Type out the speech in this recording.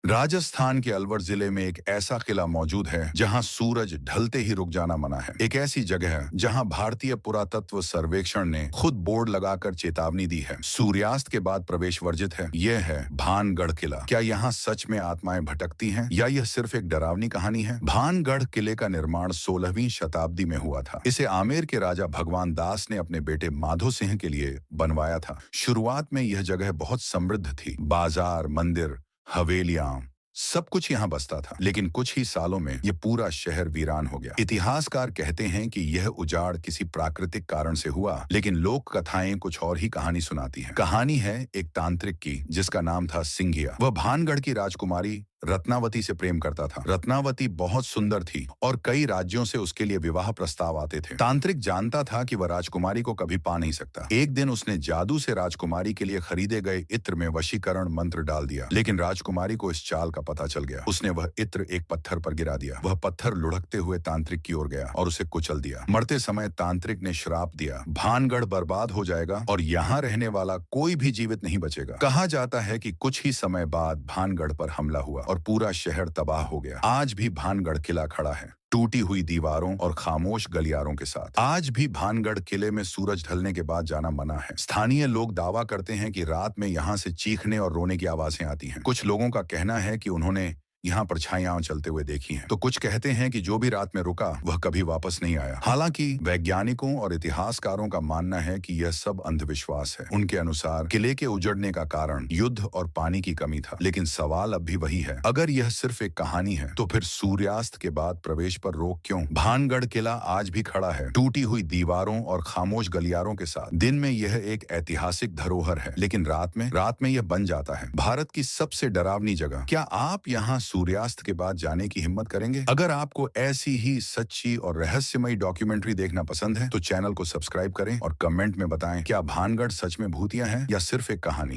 राजस्थान के अलवर जिले में एक ऐसा किला मौजूद है जहां सूरज ढलते ही रुक जाना मना है। एक ऐसी जगह है जहां भारतीय पुरातत्व सर्वेक्षण ने खुद बोर्ड लगाकर चेतावनी दी है, सूर्यास्त के बाद प्रवेश वर्जित है। यह है भानगढ़ किला। क्या यहाँ सच में आत्माएं भटकती हैं या यह सिर्फ एक डरावनी कहानी है? भानगढ़ किले का निर्माण 16वीं शताब्दी में हुआ था। इसे आमेर के राजा भगवान दास ने अपने बेटे माधो सिंह के लिए बनवाया था। शुरुआत में यह जगह बहुत समृद्ध थी, बाजार, मंदिर, हवेलियां, सब कुछ यहाँ बसता था। लेकिन कुछ ही सालों में यह पूरा शहर वीरान हो गया। इतिहासकार कहते हैं कि यह उजाड़ किसी प्राकृतिक कारण से हुआ, लेकिन लोक कथाएं कुछ और ही कहानी सुनाती हैं। कहानी है एक तांत्रिक की जिसका नाम था सिंघिया। वह भानगढ़ की राजकुमारी रत्नावती से प्रेम करता था। रत्नावती बहुत सुंदर थी और कई राज्यों से उसके लिए विवाह प्रस्ताव आते थे। तांत्रिक जानता था कि वह राजकुमारी को कभी पा नहीं सकता। एक दिन उसने जादू से राजकुमारी के लिए खरीदे गए इत्र में वशीकरण मंत्र डाल दिया, लेकिन राजकुमारी को इस चाल का पता चल गया। उसने वह इत्र एक पत्थर पर गिरा दिया। वह पत्थर लुढ़कते हुए तांत्रिक की ओर गया और उसे कुचल दिया। मरते समय तांत्रिक ने श्राप दिया, भानगढ़ बर्बाद हो जाएगा और यहाँ रहने वाला कोई भी जीवित नहीं बचेगा। कहा जाता है कि कुछ ही समय बाद भानगढ़ पर हमला हुआ और पूरा शहर तबाह हो गया। आज भी भानगढ़ किला खड़ा है, टूटी हुई दीवारों और खामोश गलियारों के साथ। आज भी भानगढ़ किले में सूरज ढलने के बाद जाना मना है। स्थानीय लोग दावा करते हैं कि रात में यहाँ से चीखने और रोने की आवाजें आती हैं। कुछ लोगों का कहना है कि उन्होंने यहाँ परछाइयां चलते हुए देखी हैं। तो कुछ कहते हैं कि जो भी रात में रुका वह कभी वापस नहीं आया। हालांकि वैज्ञानिकों और इतिहासकारों का मानना है कि यह सब अंधविश्वास है। उनके अनुसार किले के उजड़ने का कारण युद्ध और पानी की कमी था। लेकिन सवाल अब भी वही है, अगर यह सिर्फ एक कहानी है तो फिर सूर्यास्त के बाद प्रवेश पर रोक क्यों? भानगढ़ किला आज भी खड़ा है, टूटी हुई दीवारों और खामोश गलियारों के साथ। दिन में यह एक ऐतिहासिक धरोहर है, लेकिन रात में यह बन जाता है भारत की सबसे डरावनी जगह। क्या आप यहाँ सूर्यास्त के बाद जाने की हिम्मत करेंगे? अगर आपको ऐसी ही सच्ची और रहस्यमयी डॉक्यूमेंट्री देखना पसंद है तो चैनल को सब्सक्राइब करें और कमेंट में बताएं, क्या भानगढ़ सच में भूतिया है या सिर्फ एक कहानी?